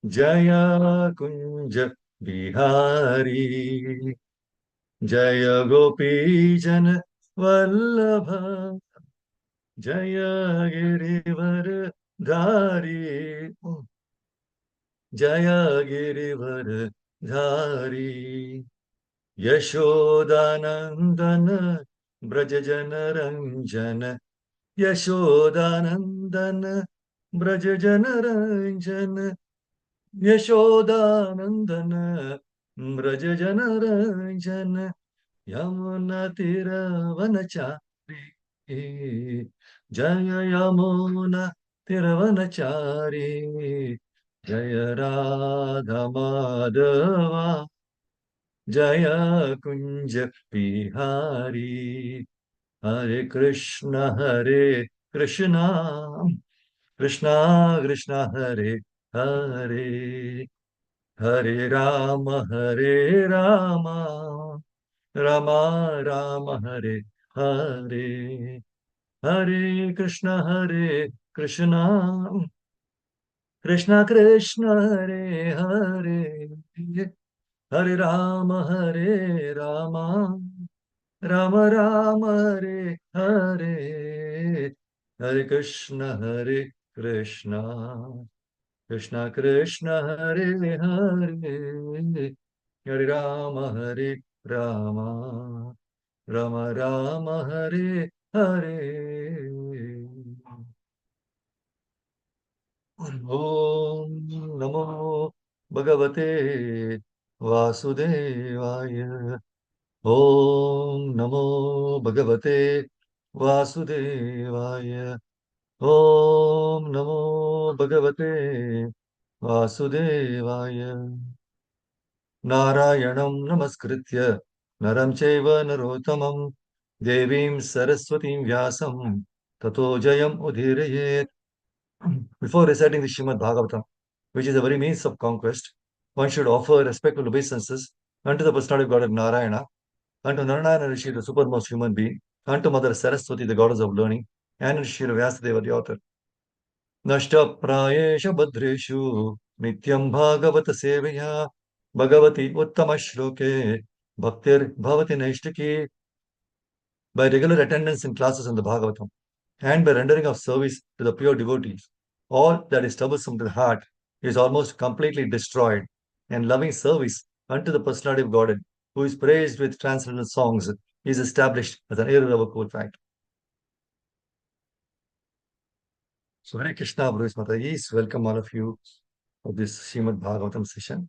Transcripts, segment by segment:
जय कुंज बिहारी, जय गोपी जन वल्लभ, जय गिरिवर धारी, जय गिरिवर धारी। यशोदानंदन ब्रज जन रंजन, यशोदानंदन ब्रज जन रंजन, यशोदानंदन ब्रज जन रंजन, यमुना तिरवनचारी, जय यमुना तिरवनचारी, जय राधा माधवा, जय कुंज बिहारी। हरे कृष्ण कृष्ण कृष्ण हरे हरे, हरे राम राम राम हरे हरे, हरे कृष्ण कृष्ण कृष्ण हरे हरे, हरे राम राम राम हरे हरे, हरे कृष्ण कृष्ण कृष्ण हरे हरे, हरे राम राम राम हरे हरे। ओम नमो भगवते वासुदेवाय, ओम नमो भगवते वासुदेवाय, ओम नमो भगवते वासुदेवाय। नारायणं नमस्कृत्य नरं चैव नरोत्तमं देवीं सरस्वतीं व्यासं ततो जयम् उदीरयेत्। Before reciting the Srimad Bhagavatam, which is a very means of conquest, one should offer respectful obeisances unto the personality of God Narayana, unto Narayana Rishi, the supermost human being, unto Mother Saraswati, the goddess of learning, and Rishi Vyasadeva, the author. Nashtaprayesha Badreshu Nityam Bhagavata Sevaya Bhagavati Uttama Shloke Bhaktir Bhavati Naishtaki. By regular attendance in classes in the Bhagavatam and by rendering of service to the pure devotees, all that is troublesome to the heart is almost completely destroyed, and loving service unto the personality of God, who is praised with transcendental songs, is established as an irrevocable fact. So, Hare Krishna, Bruce Mataji, welcome all of you for this Srimad Bhagavatam session.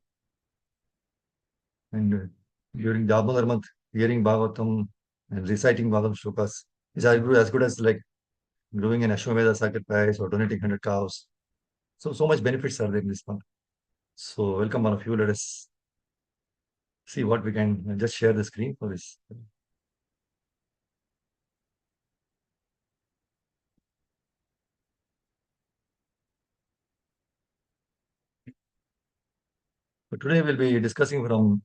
And during the Damodar month, hearing Bhagavatam and reciting Bhagavatam shlokas is as good as like doing an Ashwamedha sacrifice or donating 100 cows. So much benefits are there in this month. So welcome all of you. Let us see what we can just share the screen for this. So today we'll be discussing from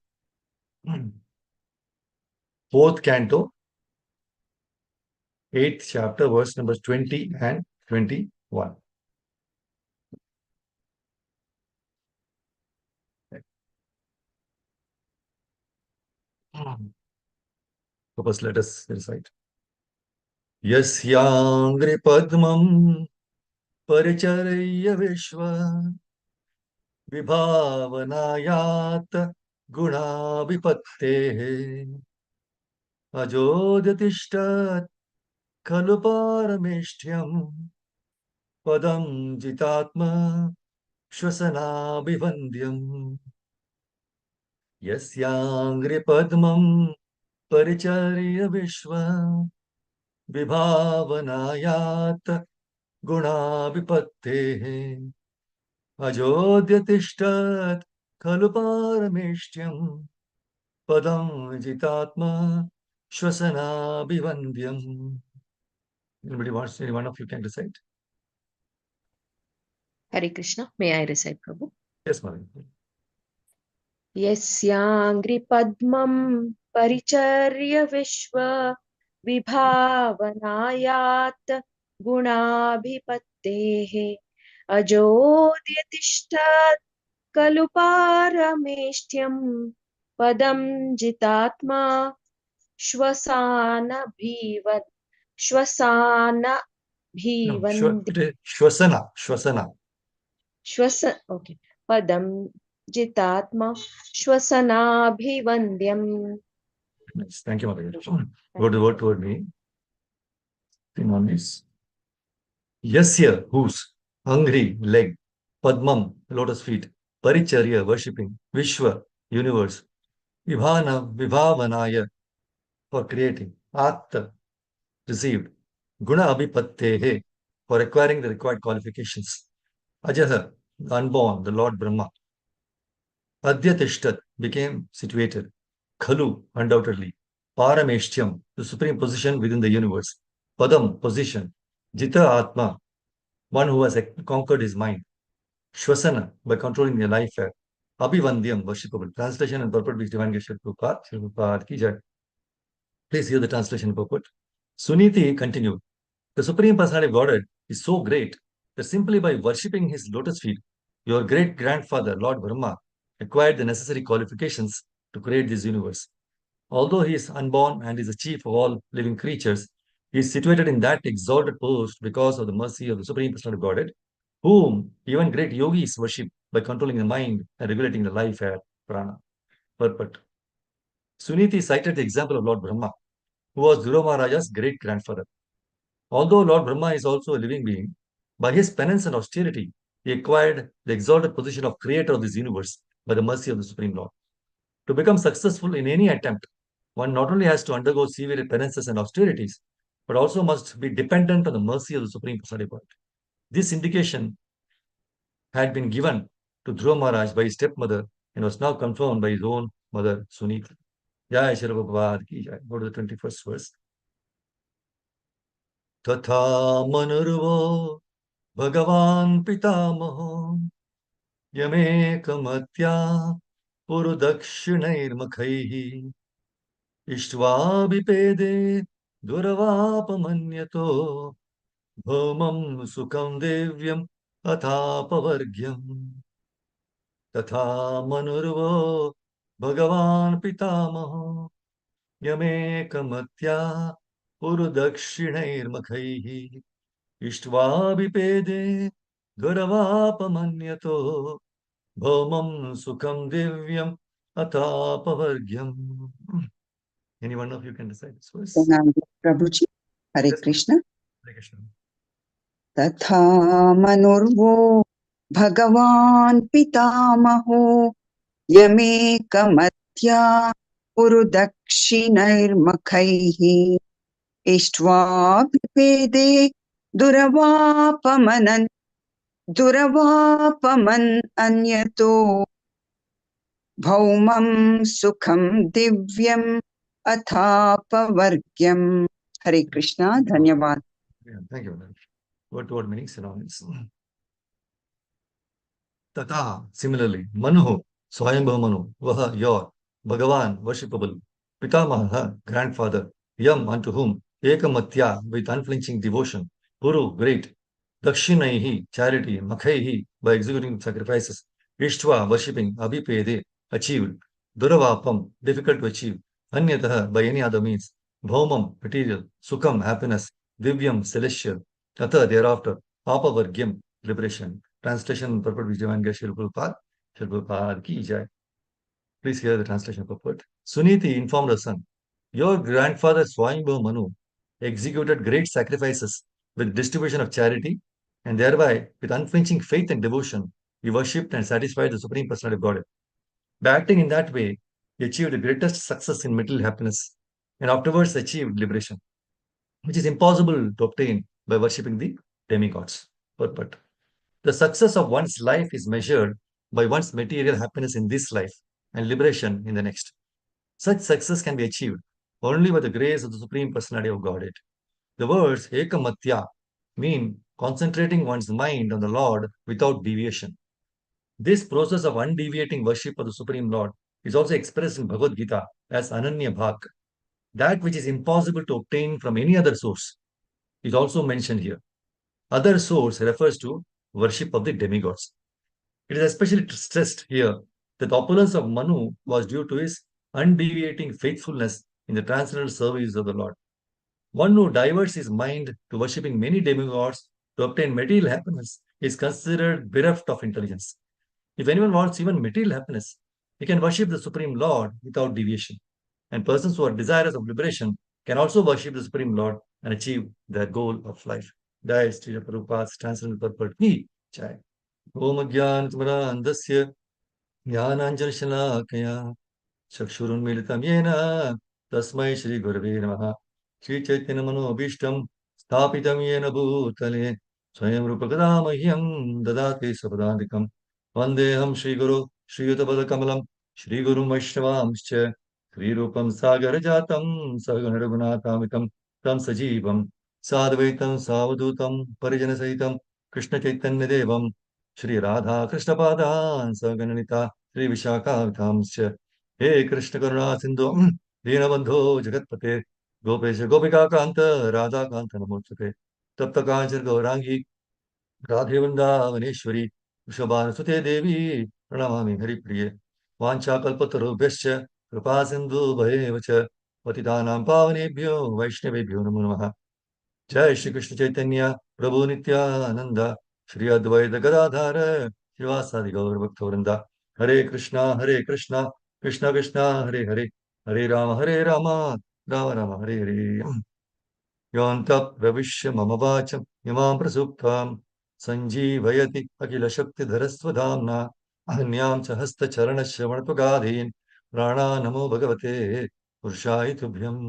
fourth canto, 8th chapter, verse numbers 20 and 21. So first let us recite. Yasyangri Padmam Paricharya Vishwa Vibhavanayat Gunabhipattehe Ajodyatishthat Khalu Parameshtyam Padam Jitatma Shvasanabivandyam Yasyangri Padmam Paricharya Vishwa Vibhavanayat Gunabhipattehe Ajodyatishthat Khalu Parameshtyam Padam Jitatma Shvasanabivandyam. Anybody wants, any one of you can recite? Hare Krishna. May I recite, Prabhu? Yes, Madam. Yasyangri Padmam Paricharya Vishwa Vibhavanayat Gunabhipattehe Ajodhyatishtat खलु पारमेष्ठ्यम् पदं जितात्मा No, श्वसानभिवन्द्य it is Shwasana. Shwasana. Okay पदं जितात्मा श्वसनाभिवन्द्यम्. Nice. Thank you, Mother. Go to word me. Thing on this. Yasya, whose, hungry, leg, Padmam, lotus feet, Paricharya, worshipping, Vishwa, universe, Vibhavanaya, for creating, Atta, received, Guna Abhipattehe, for acquiring the required qualifications, Ajaha, the unborn, the Lord Brahma, Adyatishtat, became situated, Khalu, undoubtedly, Parameshtyam, the supreme position within the universe, Padam, position, Jita Atma, one who has conquered his mind, Shwasana, by controlling the life air. Abhivandyam, worshipable. Translation and purport which Divine Geshe Prabhupada ki jai. Please hear the translation and purport. Suniti continued. The Supreme Personality of Godhead is so great that simply by worshipping his lotus feet, your great grandfather, Lord Brahma, acquired the necessary qualifications to create this universe. Although he is unborn and is the chief of all living creatures, he is situated in that exalted post because of the mercy of the Supreme Personality of Godhead, whom even great yogis worship by controlling the mind and regulating the life air, prana. Purport. Suniti cited the example of Lord Brahma, who was Dhruva Maharaja's great grandfather. Although Lord Brahma is also a living being, by his penance and austerity, he acquired the exalted position of creator of this universe by the mercy of the Supreme Lord. To become successful in any attempt, one not only has to undergo severe penances and austerities, but also must be dependent on the mercy of the Supreme Personality of God. This indication had been given to Dhruva Maharaj by his stepmother and was now confirmed by his own mother, Sunita. Jai Shri Prabhupada ki jai. Go to the 21st verse. Tatha manurvo Bhagavan Pitamaho Yamekammatya Purudakshinaiर्मुखैः Ishtvaभिपेदे Duravapamanyato Bhomam Sukham Devyam Athapavargyam Tatha Manurvo Bhagavan Pitamaho Yamekammatya Purudakshinaiर्मुखैः Ishtvaभिपेदे Duravapamanyato Bhomam Sukham Devyam Athapavargyam. Any one of you can decide this verse. Prabhuji, Hare Yes, Krishna. Hare Krishna. तथा मनुर्वो भगवान् पितामहो यमेकमत्या पुरुदक्षिणैर्मखैः इष्ट्वाभिपेदे दुरवापमन् अन्यतो भौमं सुखं दिव्यम् अथापवर्ग्यम्. हरे कृष्णा. धन्यवाद. Yeah, thank you. Word to word meaning synonyms. Tata, similarly, Manu, Swayambha Manu, Vaha, your, Bhagavan, worshipable, Pitamaha, grandfather, Yam, unto whom, Ekamatya, with unflinching devotion, Puru, great, Dakshinaihi, charity, Makhaihi, by executing sacrifices, Ishtva, worshipping, Abhipede, achieved, Duravapam, difficult to achieve, Anyataha, by any other means, Bhaumam, material, Sukham, happiness, Divyam, celestial, Tata, thereafter, Apavargyam, liberation. Translation and purport which Divine Grace Shri Prabhupada ki jai. Please hear the translation purport. Suniti informed her son, your grandfather Swayambhu Manu executed great sacrifices with distribution of charity, and thereby, with unflinching faith and devotion, he worshipped and satisfied the Supreme Personality of Godhead. By acting in that way, he achieved the greatest success in material happiness, and afterwards achieved liberation, which is impossible to obtain by worshipping the demigods. Purport. The success of one's life is measured by one's material happiness in this life and liberation in the next. Such success can be achieved only by the grace of the Supreme Personality of Godhead. The words Ekamatya mean concentrating one's mind on the Lord without deviation. This process of undeviating worship of the Supreme Lord is also expressed in Bhagavad Gita as Ananya Bhak. That which is impossible to obtain from any other source is also mentioned here. Other source refers to worship of the demigods. It is especially stressed here that the opulence of Manu was due to his undeviating faithfulness in the transcendental service of the Lord. One who diverts his mind to worshipping many demigods to obtain material happiness is considered bereft of intelligence. If anyone wants even material happiness, he can worship the Supreme Lord without deviation. And persons who are desirous of liberation can also worship the Supreme Lord and achieve their goal of life. Jai Sri Prabhupada's transcendental purport ki jai. Om Gyan Tmarandasya Jnananjanashalakaya चक्षुरुन्मीलितं येन तस्मै श्रीगुरवे नमः श्रीचैतन्यमनोभीष्टं स्थापितं येन भूतले स्वयं रूपकदा मह्यं ददाति स्वपदान्तिकं वन्देऽहं श्रीगुरो श्रीयुतपदकमलं श्रीगुरुं वैष्णवांश्च श्रीरूपं सागरजातं सगणरघुनाथामितं तं सजीवं साद्वैतं सावधूतं परिजनसहितं कृष्णचैतन्यदेवं श्रीराधाकृष्णपादान् सगणनिता श्रीविशाखावितांश्च हे कृष्ण करुणा सिंधु दीनबंधो जगतपते गोपेश गोपिका कांत राधा कांत नमोस्तुते तप्त कांचन गौरांगी राधे वृंदावनेश्वरी वृषभानुसुते देवी प्रणमामि हरिप्रिये वाञ्छाकल्पतरुभ्यश्च कृपा सिन्धु भयेव च पतितानां पावनेभ्यो वैष्णवेभ्यो नमो नमः जय श्री कृष्ण चैतन्य प्रभु नित्यानंद श्री अद्वैत गदाधर श्रीवासादि गौर भक्तवृंद हरे कृष्णा कृष्णा कृष्णा हरे हरे हरे राम राम राम हरे हरे योऽन्तः प्रविश्य मम वाचं इमां प्रसुप्तां सञ्जीवयति अखिलशक्तिधरस्वधाम्ना अहन्यां च हस्तचरणश्रवणत्वगाधीन् प्राणानमो भगवते पुरुषाय तुभ्यम्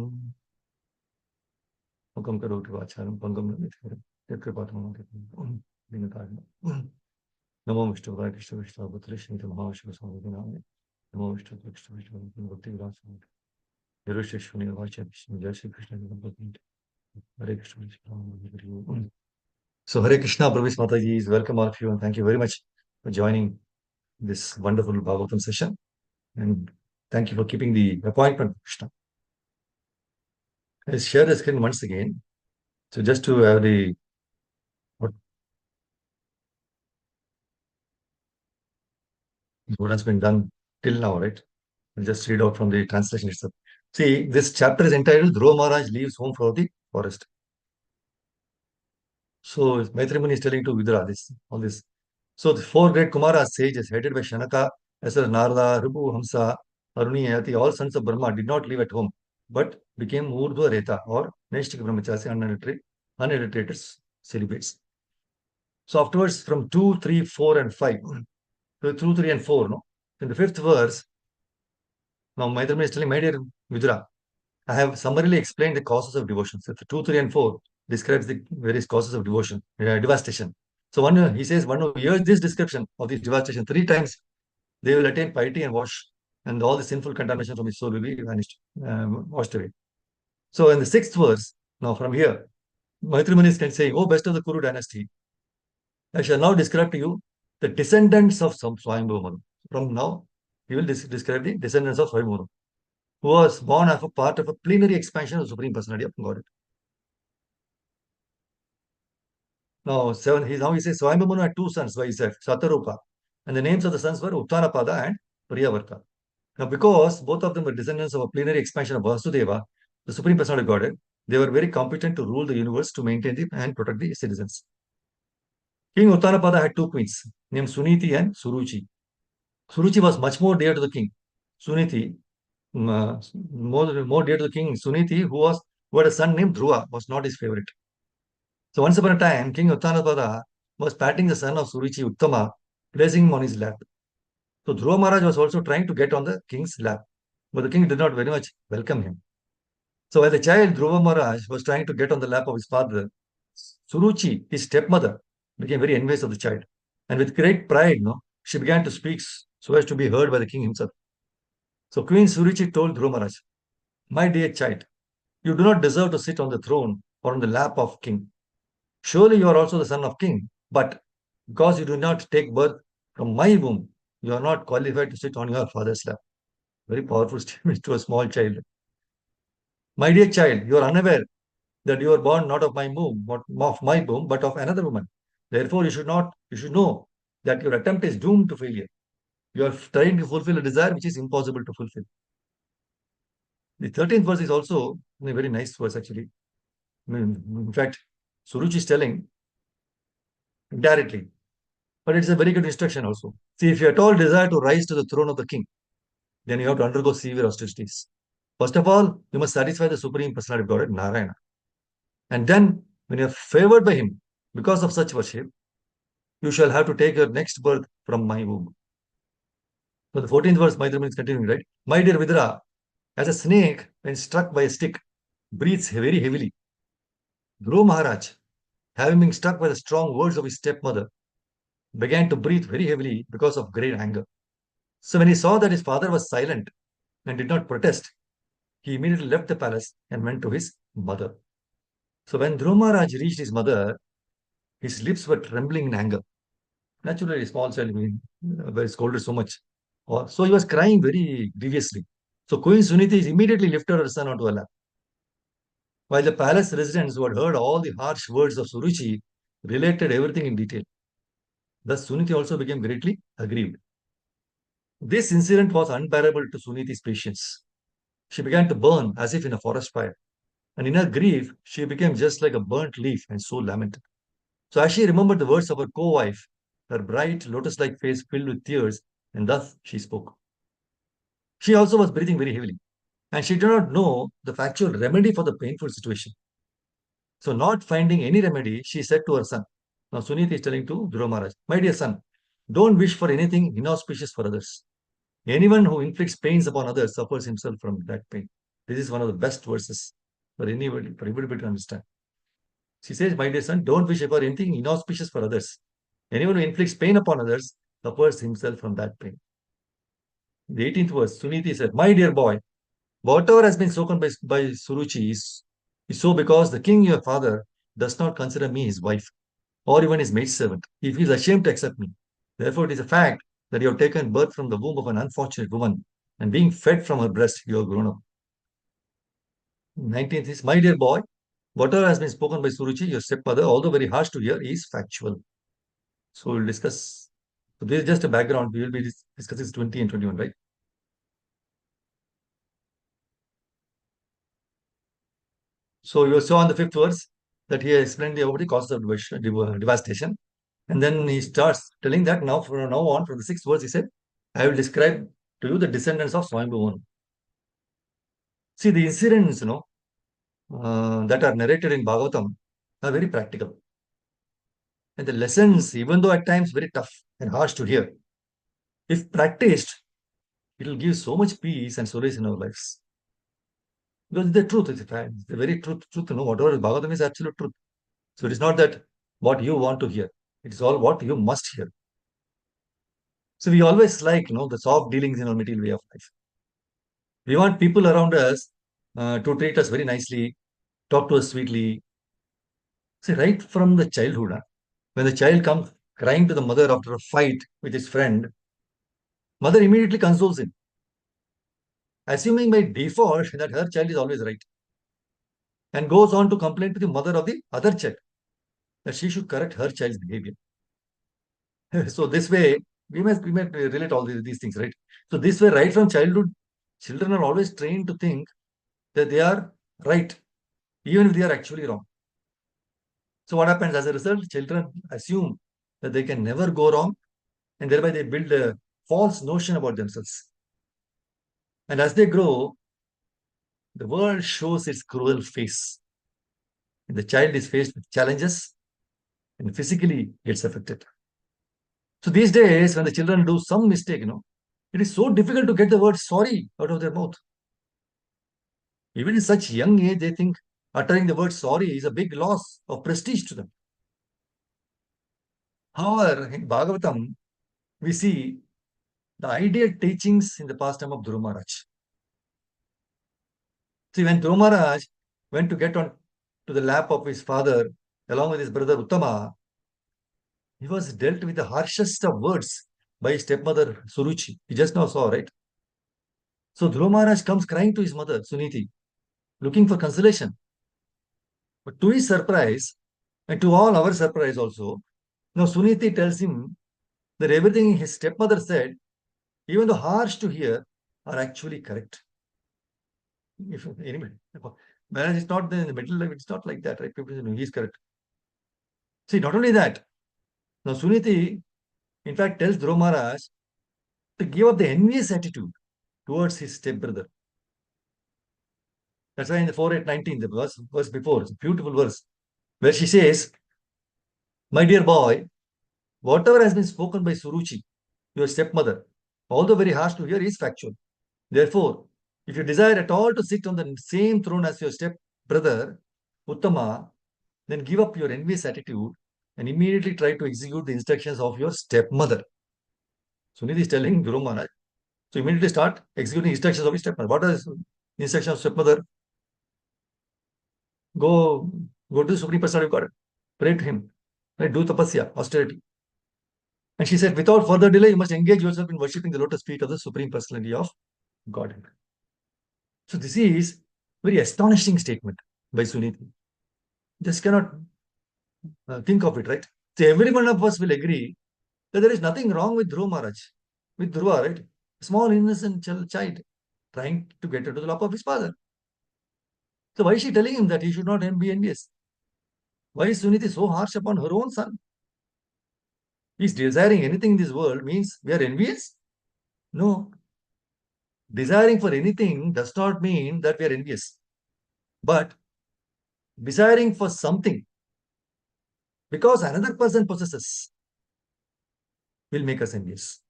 मुखं करोति वाचालं पङ्गुं लङ्घयति यत्कृपातमहं दीनतारिणम् नमो विष्णुपदाय कृष्णविष्णुपुत्रे श्रीमहाशिवस्वामिनाय नमो विष्णुपदाय भक्तिविलासाय Hiroshishuni Vacha Jai Shri Krishna. Hare Krishna. So Hare Krishna, Prabhupada Mataji is welcome all of you and thank you very much for joining this wonderful Bhagavatam session. And thank you for keeping the appointment, Krishna. I'll share the screen once again. So just to have what has been done till now, right? I'll just read out from the translation itself. See, this chapter is entitled Dhruva Maharaj leaves home for the forest. So Maitri Muni is telling to Vidura all this. So the four great Kumara sages headed by Shanaka, as well as Narada, Ripu, Hamsa, Aruni, Ayati, all sons of Brahma did not live at home, but became Urdhva Reta or Naishtika Brahmachari, unadulterated celibates. So afterwards, from 2, 3, 4, and 5, so 2, 3, and 4, no? In the fifth verse, now Maitri Muni is telling, my dear Vidura, I have summarily explained the causes of devotion. So 2, 3, and 4 describes the various causes of devotion, devastation. So he says, one who hears this description of this devastation 3 times, they will attain piety and wash, and all the sinful contamination from his soul will be vanished, washed away. So in the 6th verse, now from here, Maitri Muni can say, oh, best of the Kuru dynasty, I shall now describe to you the descendants of some Swayambhu Manu. From now, he will describe the descendants of Swayambhu Manu, who was born as a part of a plenary expansion of the Supreme Personality of Godhead. Now, he says Swayambhu Manu had 2 sons by his wife, Satarupa, and the names of the sons were Uttanapada and Priyavarta. Now, because both of them were descendants of a plenary expansion of Vasudeva, the Supreme Personality of Godhead, they were very competent to rule the universe, to maintain and protect the citizens. King Uttanapada had 2 queens named Suniti and Suruchi. Suruchi was much more dear to the king. Suniti, more dear to the king, Suniti, who had a son named Dhruva, was not his favorite. So once upon a time, King Uttanapada was patting the son of Suruchi, Uttama, placing him on his lap. So Dhruva Maharaj was also trying to get on the king's lap, but the king did not very much welcome him. So as a child, Dhruva Maharaj was trying to get on the lap of his father. Suruchi, his stepmother, became very envious of the child. And with great pride, she began to speak so as to be heard by the king himself. So Queen Suruchi told Dhruva Maharaj, my dear child, you do not deserve to sit on the throne or on the lap of king. Surely you are also the son of king, but because you do not take birth from my womb, you are not qualified to sit on your father's lap. Very powerful statement to a small child. My dear child, you are unaware that you are born not of my womb, but of another woman. Therefore, you should know that your attempt is doomed to failure. You are trying to fulfill a desire which is impossible to fulfill. The 13th verse is also a very nice verse, actually. In fact, Suruchi is telling indirectly, but it's a very good instruction also. See, if you at all desire to rise to the throne of the king, then you have to undergo severe austerities. First of all, you must satisfy the Supreme Personality of Godhead, Narayana. And then, when you are favored by him because of such worship, you shall have to take your next birth from my womb. So the 14th verse, Maitreya is continuing, right? My dear Vidra, as a snake, when struck by a stick, breathes very heavily. Dhruva Maharaj, having been struck by the strong words of his stepmother, began to breathe very heavily because of great anger. So when he saw that his father was silent and did not protest, he immediately left the palace and went to his mother. So when Dhruva Maharaj reached his mother, his lips were trembling in anger. Naturally, a small child, was scolded so much. So he was crying very grievously. So Queen Suniti immediately lifted her son onto her lap. While the palace residents who had heard all the harsh words of Suruchi related everything in detail. Thus, Suniti also became greatly aggrieved. This incident was unbearable to Suniti's patience. She began to burn as if in a forest fire. And in her grief, she became just like a burnt leaf and so lamented. So as she remembered the words of her co-wife, her bright lotus-like face filled with tears, and thus she spoke. She also was breathing very heavily, and she did not know the factual remedy for the painful situation. So not finding any remedy, she said to her son. Now Sunita is telling to Dhruva Maharaj, my dear son, don't wish for anything inauspicious for others. Anyone who inflicts pains upon others suffers himself from that pain. This is one of the best verses for anybody, for everybody to understand. She says, my dear son, don't wish for anything inauspicious for others. Anyone who inflicts pain upon others suffers himself from that pain. In the 18th verse, Suniti said, my dear boy, whatever has been spoken by Suruchi is so because the king, your father, does not consider me his wife or even his maidservant. He feels ashamed to accept me. Therefore, it is a fact that you have taken birth from the womb of an unfortunate woman, and being fed from her breast, you have grown up. 19th is, my dear boy, whatever has been spoken by Suruchi, your stepmother, although very harsh to hear, is factual. So we'll discuss. So this is just a background. We will be discussing 20 and 21, right? So you saw on the 5th verse that he explained about the causes of devastation. And then he starts telling that now, from now on, from the 6th verse, he said, I will describe to you the descendants of Swayambhuvan. See, the incidents, that are narrated in Bhagavatam are very practical. And the lessons, even though at times very tough and harsh to hear, if practiced, it will give so much peace and solace in our lives. Because the truth is the very truth, whatever is Bhagavatam is absolute truth. So it is not that what you want to hear, it is all what you must hear. So we always like, the soft dealings in our material way of life. We want people around us to treat us very nicely, talk to us sweetly. See, right from the childhood, when the child comes crying to the mother after a fight with his friend, mother immediately consoles him, assuming by default that her child is always right, and goes on to complain to the mother of the other child that she should correct her child's behavior. So this way, we may relate all these things, right? So this way, right from childhood, children are always trained to think that they are right, even if they are actually wrong. So what happens as a result? Children assume that they can never go wrong, and thereby they build a false notion about themselves. And as they grow, the world shows its cruel face. And the child is faced with challenges and physically gets affected. So these days, when the children do some mistake, it is so difficult to get the word sorry out of their mouth. Even in such young age, they think uttering the word sorry is a big loss of prestige to them. However, in Bhagavatam, we see the ideal teachings in the pastime of Dhruva Maharaj. See, when Dhruva Maharaj went to get on to the lap of his father along with his brother Uttama, he was dealt with the harshest of words by his stepmother Suruchi. He just now saw, right? So Dhruva Maharaj comes crying to his mother Suniti, looking for consolation. But to his surprise, and to all our surprise also, now Suniti tells him that everything his stepmother said, even though harsh to hear, are actually correct. If anyway, marriage is not in the middle life, it's not like that, right? People say, no, he's correct. See, not only that, now Suniti, in fact, tells Dhruva Maharaj to give up the envious attitude towards his stepbrother. That's why in the 4:8:19, the verse before, it's a beautiful verse, where she says, my dear boy, whatever has been spoken by Suruchi, your stepmother, although very harsh to hear, is factual. Therefore, if you desire at all to sit on the same throne as your stepbrother, Uttama, then give up your envious attitude and immediately try to execute the instructions of your stepmother. Suniti is telling Guru Maharaj, so immediately start executing instructions of his stepmother. What are the instructions of stepmother? Go to the Supreme Personality of God, pray to him, right? Do tapasya, austerity. And she said, without further delay, you must engage yourself in worshipping the lotus feet of the Supreme Personality of God. So this is very astonishing statement by Suniti. Just cannot think of it, right? So every one of us will agree that there is nothing wrong with Dhruva Maharaj, with Dhruva, right? Small innocent child trying to get into the lap of his father. So why is she telling him that he should not be envious? Why is Suniti so harsh upon her own son? Is desiring anything in this world means we are envious? No. Desiring for anything does not mean that we are envious. But desiring for something because another person possesses will make us envious.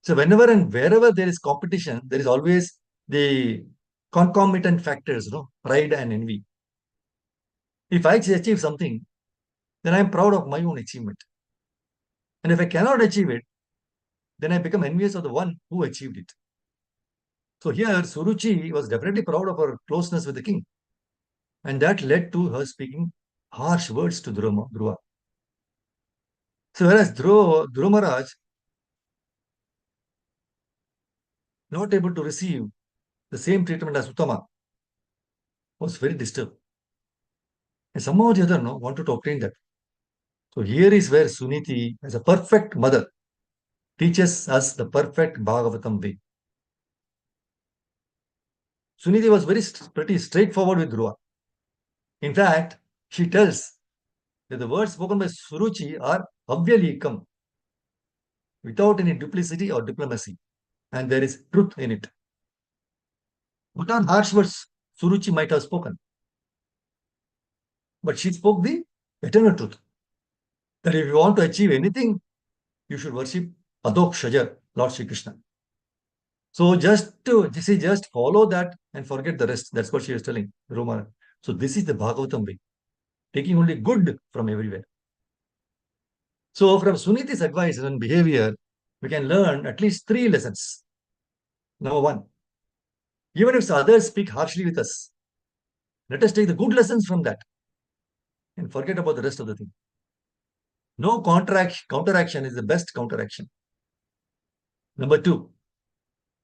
So whenever and wherever there is competition, there is always the concomitant factors, pride and envy. If I achieve something, then I am proud of my own achievement. And if I cannot achieve it, then I become envious of the one who achieved it. So here, Suruchi was definitely proud of her closeness with the king. And that led to her speaking harsh words to Dhruva. So whereas Dhruva Maharaj, not able to receive the same treatment as Uttama, was very disturbed. And somehow or the other, wanted to obtain that. So here is where Suniti, as a perfect mother, teaches us the perfect Bhagavatam way. Suniti was pretty straightforward with Dhruva. In fact, she tells that the words spoken by Suruchi are avyalikam, without any duplicity or diplomacy, and there is truth in it. What are harsh words Suruchi might have spoken? But she spoke the eternal truth. That if you want to achieve anything, you should worship Adok Shajar, Lord Sri Krishna. So just follow that and forget the rest. That's what she is telling Roma. So this is the Bhagavatam way, taking only good from everywhere. So from Suniti's advice and behavior, we can learn at least 3 lessons. Number 1, even if others speak harshly with us, let us take the good lessons from that and forget about the rest of the thing. No counteraction is the best counteraction. Number 2,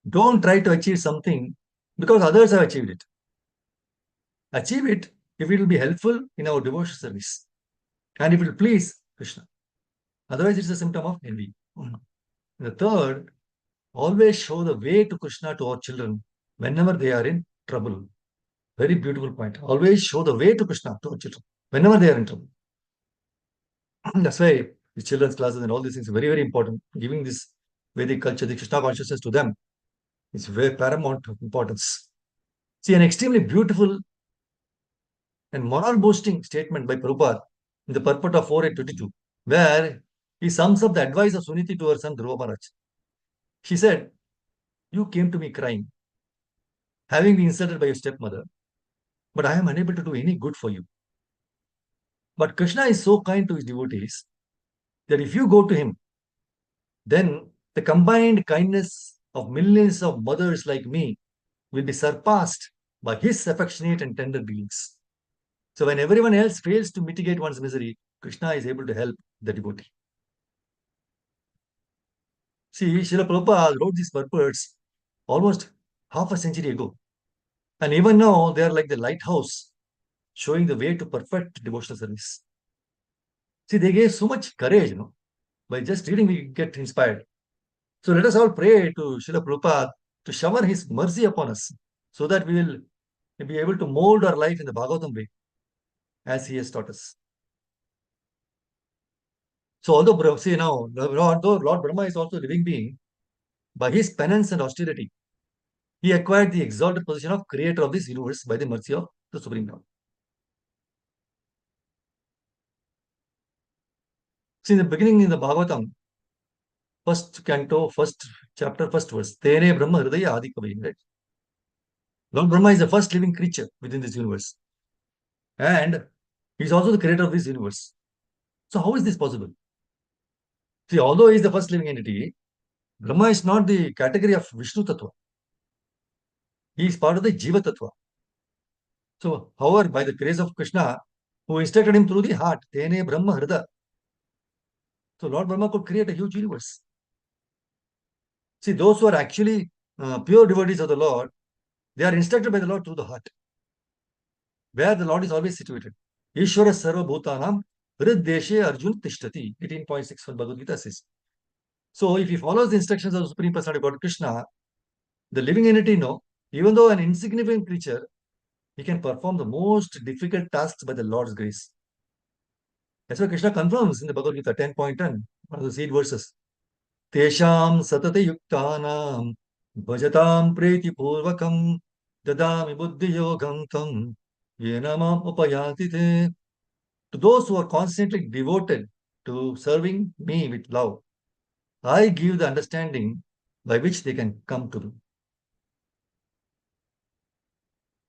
don't try to achieve something because others have achieved it. Achieve it if it will be helpful in our devotional service and if it will please Krishna. Otherwise, it's a symptom of envy. The 3rd, always show the way to Krishna to our children whenever they are in trouble. Very beautiful point. Always show the way to Krishna to our children whenever they are in trouble. That's why the children's classes and all these things are very, very important. Giving this Vedic culture, the Krishna consciousness to them is very paramount importance. See, an extremely beautiful and moral boosting statement by Prabhupada in the purport of 4:8:22, where he sums up the advice of Suniti to her son Dhruva Maharaj. She said, you came to me crying, having been insulted by your stepmother, but I am unable to do any good for you. But Krishna is so kind to his devotees that if you go to him, then the combined kindness of millions of mothers like me will be surpassed by his affectionate and tender dealings. So when everyone else fails to mitigate one's misery, Krishna is able to help the devotee. See, Srila Prabhupada wrote these purports almost half a century ago. And even now, they are like the lighthouse, showing the way to perfect devotional service. See, they gave so much courage, By just reading, we get inspired. So let us all pray to Srila Prabhupada to shower his mercy upon us so that we will be able to mold our life in the Bhagavatam way as he has taught us. So although, see now, although Lord Brahma is also a living being, by his penance and austerity, he acquired the exalted position of creator of this universe by the mercy of the Supreme Lord. See, in the beginning in the Bhagavatam, first canto, first chapter, first verse, Tene Brahma Hridaya Adi Kavai, right? Lord Brahma is the first living creature within this universe. And he is also the creator of this universe. So how is this possible? See, although he is the first living entity, Brahma is not the category of Vishnu Tattva. He is part of the Jiva Tattva. So, however, by the grace of Krishna, who instructed him through the heart, Tene Brahma Hrida. So Lord Brahma could create a huge universe. See, those who are actually pure devotees of the Lord, they are instructed by the Lord through the heart, where the Lord is always situated. Ishvara Sarva Bhutanam Hriddeshe Arjun Tishtati. 18.61 Bhagavad Gita says. So, if he follows the instructions of the Supreme Personality of God Krishna, the living entity, no, even though an insignificant creature, he can perform the most difficult tasks by the Lord's grace. That's what Krishna confirms in the Bhagavad Gita 10.10, one of the seed verses. Tesham satati yuktanam bhajatam preti purvakam dadami buddhi yogam tam yenamam upayanti te. To those who are constantly devoted to serving me with love, I give the understanding by which they can come to me.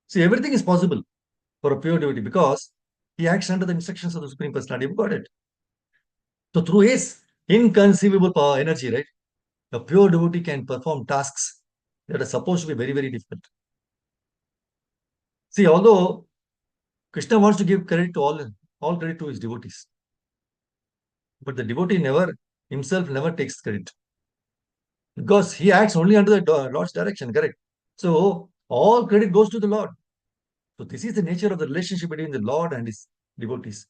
See, everything is possible for a pure devotee because he acts under the instructions of the Supreme Personality of Godhead. So through his inconceivable power, energy, right, a pure devotee can perform tasks that are supposed to be very, very difficult. See, although Krishna wants to give credit to all credit to his devotees, but the devotee never takes credit because he acts only under the Lord's direction, correct? So all credit goes to the Lord. So this is the nature of the relationship between the Lord and his devotees.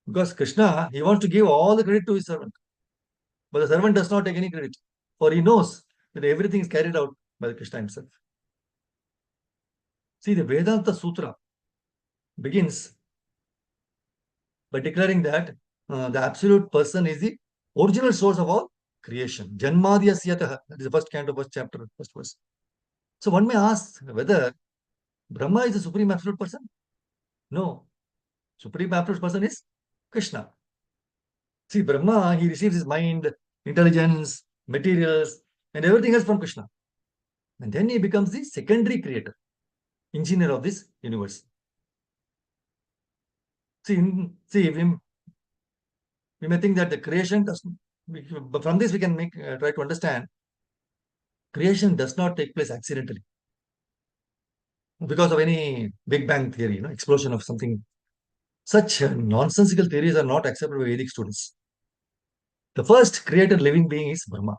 Because Krishna, he wants to give all the credit to his servant. But the servant does not take any credit, for he knows that everything is carried out by Krishna himself. See, the Vedanta Sutra begins by declaring that the absolute person is the original source of all creation. Janmadhyasyatah. That is the first canto, first chapter, first verse. So one may ask whether Brahma is the supreme absolute person. No. Supreme absolute person is Krishna. See, Brahma, he receives his mind, intelligence, materials, and everything else from Krishna. And then he becomes the secondary creator, engineer of this universe. See, we may think that the creation does, but from this we can try to understand creation does not take place accidentally because of any Big Bang theory, explosion of something. Such nonsensical theories are not accepted by Vedic students. The first created living being is Brahma,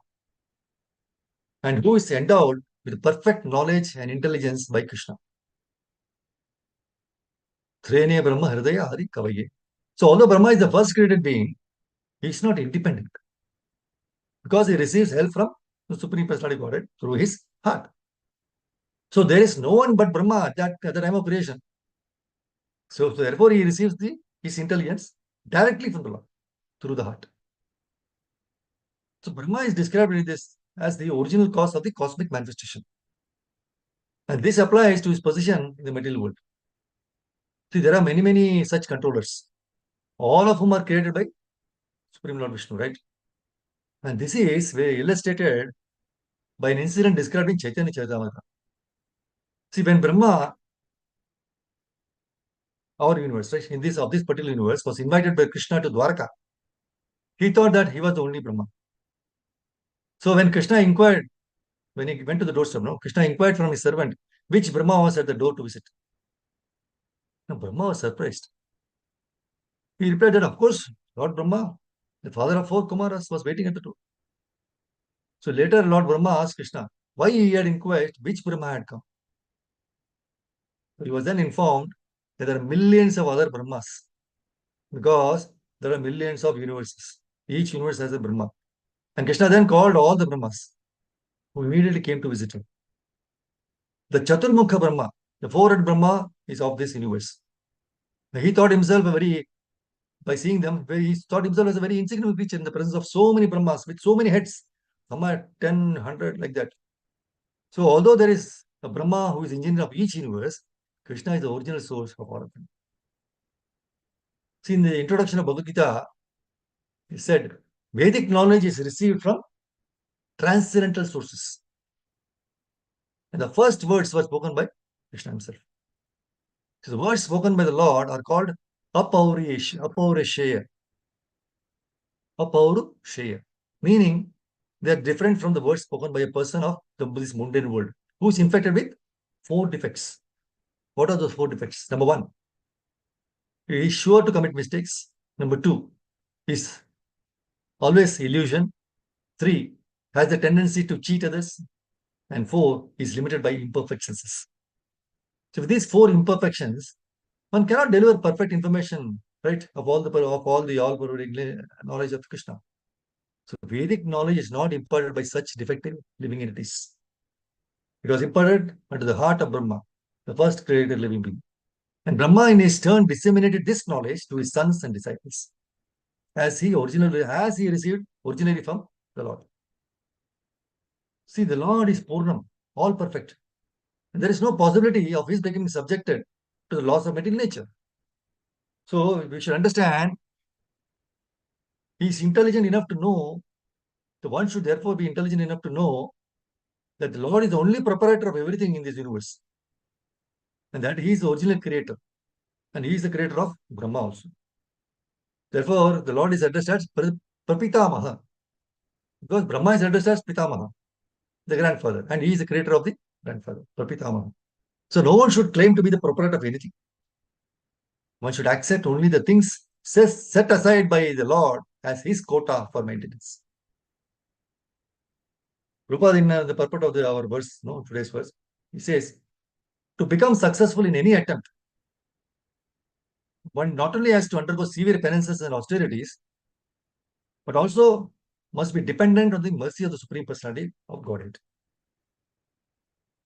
and who is endowed with perfect knowledge and intelligence by Krishna. Trene Brahma Hridaya Hari Kavaye. So although Brahma is the first created being, he is not independent because he receives help from the Supreme Personality of Godhead through his heart. So there is no one but Brahma at the time of creation. So therefore he receives his intelligence directly from the Lord through the heart. So Brahma is described in this as the original cause of the cosmic manifestation. And this applies to his position in the material world. See, there are many, many such controllers, all of whom are created by Supreme Lord Vishnu, right? And this is very illustrated by an incident described in Chaitanya Charitamrita. See, when Brahma, our universe, right, of this particular universe, was invited by Krishna to Dwarka, he thought that he was the only Brahma. So when Krishna inquired, when he went to the doorstep, Krishna inquired from his servant which Brahma was at the door to visit. Now Brahma was surprised. He replied that, of course, Lord Brahma, the father of 4 Kumaras, was waiting at the door. So later, Lord Brahma asked Krishna why he had inquired which Brahma had come. So he was then informed that there are millions of other Brahmas because there are millions of universes. Each universe has a Brahma. And Krishna then called all the Brahmas, who immediately came to visit him. The Chaturmukha Brahma, the four-headed Brahma, is of this universe. He thought himself by seeing them, he thought himself as a very insignificant creature in the presence of so many Brahmas with so many heads. Some are 10, 100, like that. So although there is a Brahma who is engineer of each universe, Krishna is the original source of all of them. See, in the introduction of Bhagavad Gita, he said, Vedic knowledge is received from transcendental sources. And the first words were spoken by Krishna himself. So the words spoken by the Lord are called Apaurishaya, meaning they are different from the words spoken by a person of this mundane world who is infected with four defects. What are those four defects? Number one, he is sure to commit mistakes. Number two, is always illusion. Three, has the tendency to cheat others. And four, is limited by imperfect senses. So with these four imperfections, one cannot deliver perfect information, right, of all the all-pervading knowledge of Krishna. So Vedic knowledge is not imparted by such defective living entities. It was imparted unto the heart of Brahma, the first created living being. And Brahma in his turn disseminated this knowledge to his sons and disciples, as he received originally from the Lord. See, the Lord is Purnam, all perfect. And there is no possibility of his becoming subjected to the laws of material nature. So we should understand he is intelligent enough to know, the one should therefore be intelligent enough to know that the Lord is the only proprietor of everything in this universe. And that he is the original creator. And he is the creator of Brahma also. Therefore, the Lord is addressed as Prapitamaha. Because Brahma is addressed as Pitamaha, the grandfather. And he is the creator of the grandfather, Prapitamaha. So no one should claim to be the proprietor of anything. One should accept only the things set aside by the Lord as his quota for maintenance. Prabhupada, in the purport of our verse, today's verse, he says, to become successful in any attempt, one not only has to undergo severe penances and austerities, but also must be dependent on the mercy of the Supreme Personality of Godhead.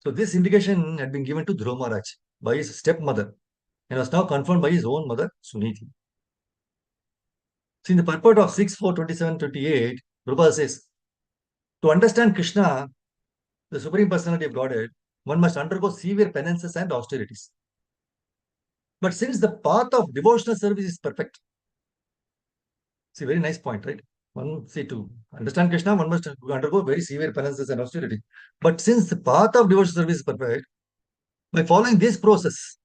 So this indication had been given to Dhruva Maharaj by his stepmother and was now confirmed by his own mother, Suniti. So in the purport of 6.4.27.28, Prabhupada says, to understand Krishna, the Supreme Personality of Godhead, one must undergo severe penances and austerities. But since the path of devotional service is perfect, see, very nice point, right? To understand Krishna, one must undergo very severe penances and austerity. But since the path of devotional service is perfect, by following this process,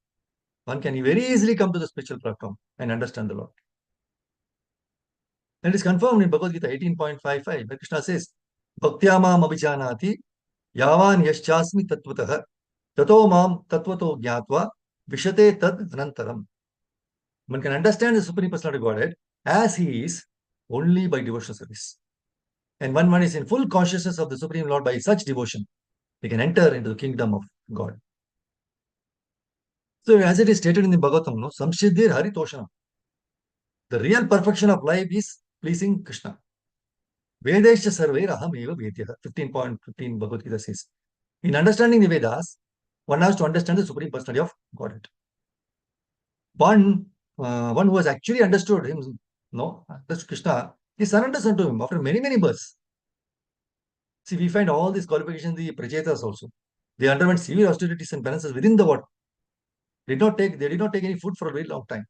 one can very easily come to the spiritual platform and understand the Lord. And it is confirmed in Bhagavad Gita 18.55, where Krishna says, Bhaktyamam abhijanati yavan yaschasmi tatvatah tato mam tatvato jnatva vishate tad anantaram. One can understand the Supreme Personality of Godhead as he is only by devotional service. And when one is in full consciousness of the Supreme Lord by such devotion, he can enter into the kingdom of God. So as it is stated in the Bhagavatam, Samsiddhir Haritoshanam. The real perfection of life is pleasing Krishna. Vedesha Sarvair Aham Eva Vedyah. 15.15 Bhagavad Gita says. In understanding the Vedas, one has to understand the Supreme Personality of Godhead. One who has actually understood him, understood Krishna, he surrenders unto him after many, many births. See, we find all these qualifications in the Prachetas also. They underwent severe austerities and penances within the water. They did not take any food for a very long time.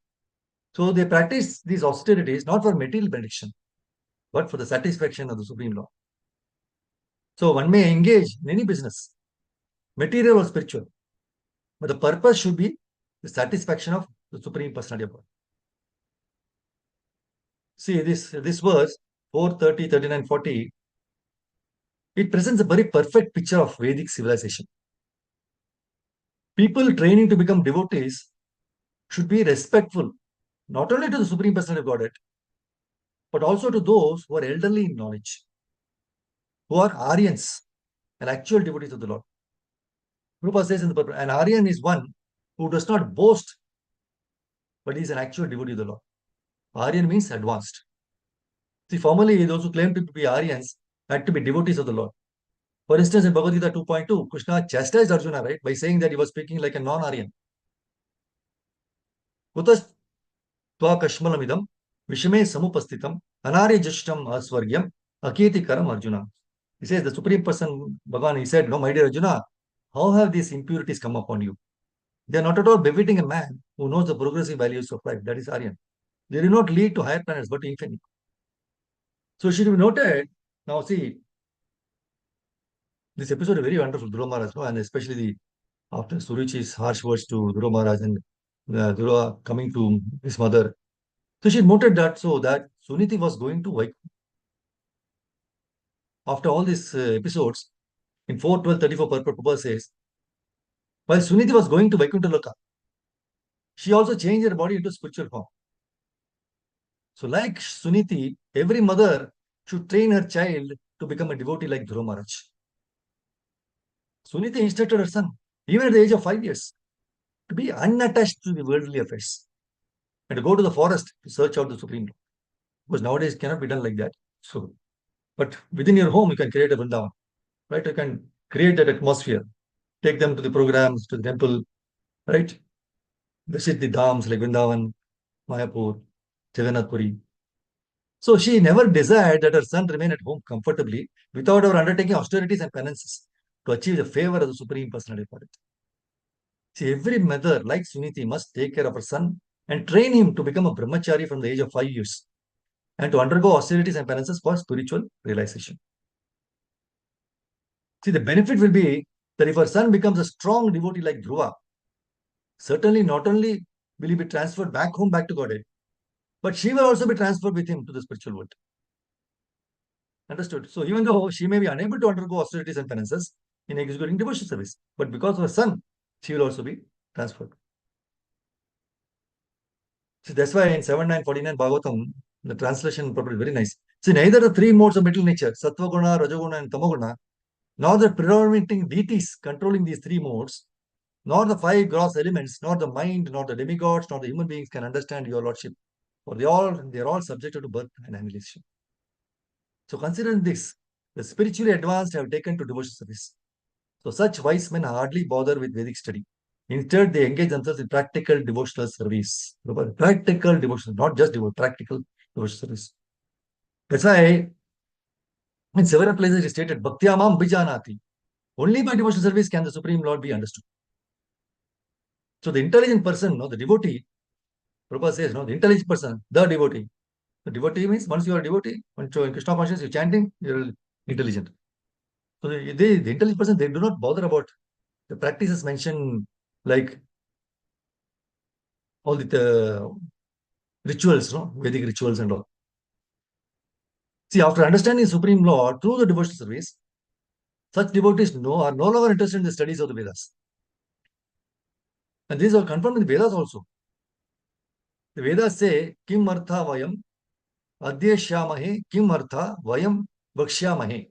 So they practiced these austerities not for material benediction, but for the satisfaction of the Supreme Lord. So one may engage in any business, material or spiritual, but the purpose should be the satisfaction of the Supreme Personality of God. See, this verse 4:30, 39, 40, it presents a very perfect picture of Vedic civilization. People training to become devotees should be respectful, not only to the Supreme Personality of Godhead, but also to those who are elderly in knowledge, who are Aryans and actual devotees of the Lord. Prabhupada says in the purport, an Aryan is one who does not boast, but is an actual devotee of the Lord. Aryan means advanced. See, formally, those who claim to be Aryans had to be devotees of the Lord. For instance, in Bhagavad Gita 2.2, Krishna chastised Arjuna, right, by saying that he was speaking like a non-Aryan. Kutas tva kashmalamidam vishame samupastitam anarya jishtam asvargyam aketi karam Arjuna. He says, the Supreme Person, Bhagavan, he said, no, my dear Arjuna, how have these impurities come upon you? They are not at all befitting a man who knows the progressive values of life. That is Aryan. They do not lead to higher planets, but to infinite. So it should be noted. Now, see, this episode is very wonderful, Dhruva Maharaj, no? And especially after Suruchi's harsh words to Dhruva Maharaj and Dhruva coming to his mother. So she noted that so that Suniti was going to Vaikuntha. After all these episodes, in 4:12:34, Prabhupada says, while Suniti was going to Vaikuntha Loka, she also changed her body into spiritual form. So, like Suniti, every mother should train her child to become a devotee like Dhruva Maharaj. Suniti instructed her son, even at the age of 5 years, to be unattached to the worldly affairs and to go to the forest to search out the Supreme Lord. Because nowadays it cannot be done like that. So, but within your home, you can create a Vrindavan, right? You can create that atmosphere, take them to the programs, to the temple, right? Visit the dhams like Vrindavan, Mayapur, Jagannath Puri. So she never desired that her son remain at home comfortably without her undertaking austerities and penances to achieve the favor of the Supreme Personality of Godhead. See, every mother, like Suniti, must take care of her son and train him to become a brahmachari from the age of 5 years and to undergo austerities and penances for spiritual realization. See, the benefit will be that if her son becomes a strong devotee like Dhruva, certainly not only will he be transferred back home, back to Godhead, but she will also be transferred with him to the spiritual world. Understood? So even though she may be unable to undergo austerities and penances in executing devotional service, but because of her son, she will also be transferred. So that's why in 7949 Bhagavatam, the translation probably very nice. See, neither the three modes of mental nature, Sattva Guna, Rajoguna, and Tamaguna, nor the predominating deities controlling these three modes, nor the five gross elements, nor the mind, nor the demigods, nor the human beings can understand your lordship. For they are all subjected to birth and annihilation. So considering this, the spiritually advanced have taken to devotional service. So such wise men hardly bother with Vedic study. Instead, they engage themselves in practical devotional service. Practical devotional, not just practical devotional service. That's why in several places it is stated, Bhaktyamam Bijanati. Only by devotional service can the Supreme Lord be understood. So the intelligent person, no, the devotee, Prabhupada says, no, the intelligent person, the devotee. The devotee means once you are a devotee, once you are in Krishna consciousness, you're chanting, you're intelligent. So the intelligent person, they do not bother about the practices mentioned, like all the rituals, no, Vedic rituals and all. See, after understanding Supreme Lord through the devotional service, such devotees are no longer interested in the studies of the Vedas. And these are confirmed in the Vedas also. The Vedas say, Kim Artha Vayam Adhyashyamahe Kim Artha Vayam Vakshyamahe.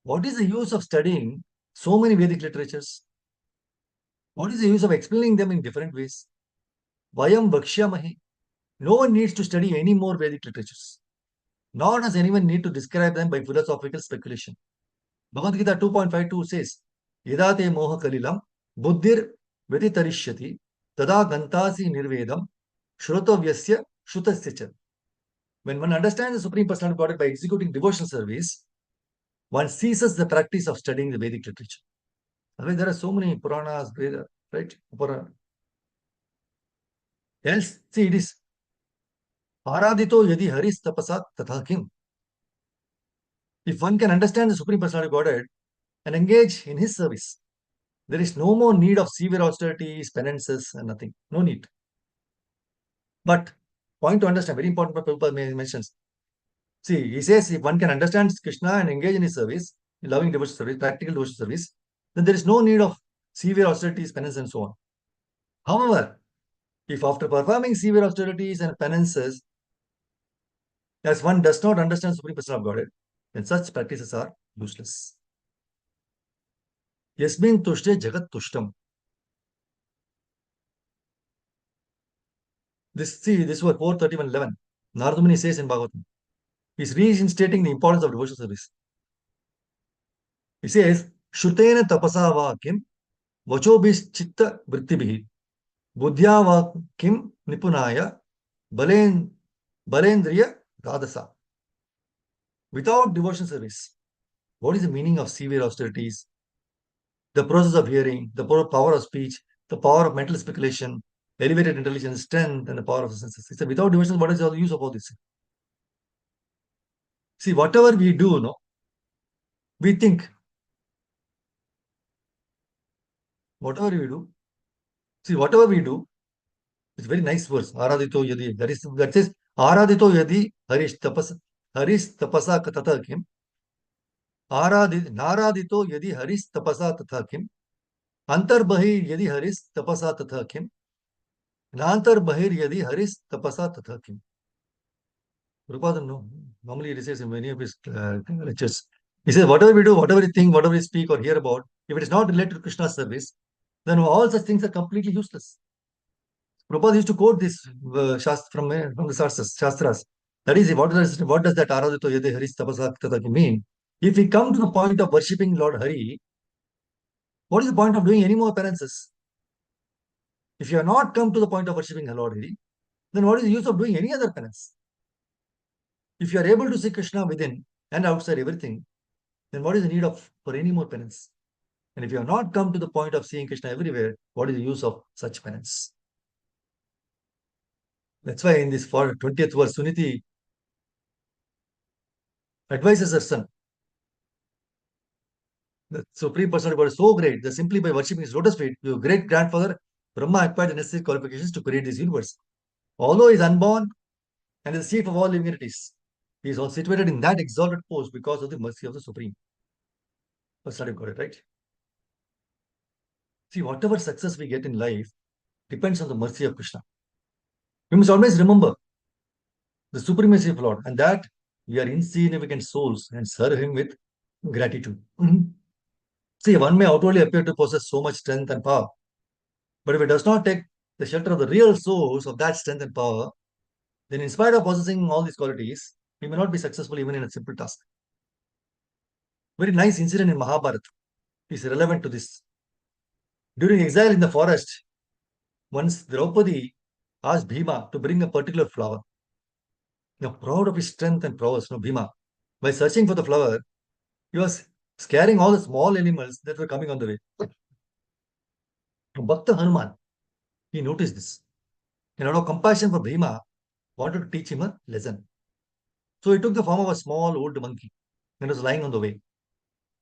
What is the use of studying so many Vedic literatures? What is the use of explaining them in different ways? Vayam Vakshyamahe. No one needs to study any more Vedic literatures. Nor does anyone need to describe them by philosophical speculation. Bhagavad Gita 2.52 says, Yedate moha kalilam buddhir vyatitarishyati tada gantasi nirvedam shrotavyasya shutasya cha. When one understands the Supreme Personality of Godhead by executing devotional service, one ceases the practice of studying the Vedic literature. I mean, there are so many Puranas, Veda, right? Purana. Else, see, it is Aradito yadi haris tapasat tatha kim. If one can understand the Supreme Personality of Godhead and engage in his service, there is no more need of severe austerities, penances, and nothing. No need. But point to understand, very important what Prabhupada mentions. See, he says if one can understand Krishna and engage in his service, in loving devotional service, practical devotional service, then there is no need of severe austerities, penance, and so on. However, if after performing severe austerities and penances, as one does not understand Supreme Personality of Godhead, then such practices are useless. Yasmin tushte jagat tushtam. This was 4:31:11. Nardumuni says in Bhagavatam, He's reinstating the importance of devotional service. He says, Shutena tapasa va kim vachobis chitta vrittibhi buddhya va kim nipunaya balen balendriya radasa. Without devotional service, what is the meaning of severe austerities, the process of hearing, the power of speech, the power of mental speculation, elevated intelligence, strength, and the power of the senses? He said, without devotion, what is the use of all this? See, whatever we do, no, we think. Whatever we do, see, whatever we do, it's a very nice verse. Aradito yadi. That says, Aradito yadi harish tapasa tata kim. Naradito yadi harish tapasa tata kim. Antar bahir yadi harish tapasa tata kim. Nantar bahir yadi harish tapasa tata kim. Prabhupada, no, normally he says in many of his lectures, he says, whatever we do, whatever we think, whatever we speak or hear about, if it is not related to Krishna's service, then all such things are completely useless. Prabhupada used to quote this from the Shastras. That is, what does that Aradhito Yade Haris Tapasa Tataki mean? If we come to the point of worshipping Lord Hari, what is the point of doing any more penances? If you have not come to the point of worshipping Lord Hari, then what is the use of doing any other penance? If you are able to see Krishna within and outside everything, then what is the need for any more penance? And if you have not come to the point of seeing Krishna everywhere, what is the use of such penance? That's why in this 20th verse, Suniti advises her son. The Supreme Personality God is so great that simply by worshipping his lotus feet, your great grandfather Brahma acquired the necessary qualifications to create this universe. Although he is unborn and is the chief of all living entities, he is also situated in that exalted post because of the mercy of the Supreme Personality of God, right? See, whatever success we get in life depends on the mercy of Krishna. We must always remember the supremacy of Lord and that we are insignificant souls and serve him with gratitude. See, one may outwardly appear to possess so much strength and power, but if it does not take the shelter of the real source of that strength and power, then in spite of possessing all these qualities, we may not be successful even in a simple task. Very nice incident in Mahabharata is relevant to this. During exile in the forest, once Draupadi asked Bhima to bring a particular flower. Proud of his strength and prowess, Bhima, by searching for the flower, he was scaring all the small animals that were coming on the way. Bhakta Hanuman, he noticed this. And out of compassion for Bhima, wanted to teach him a lesson. So he took the form of a small old monkey and was lying on the way.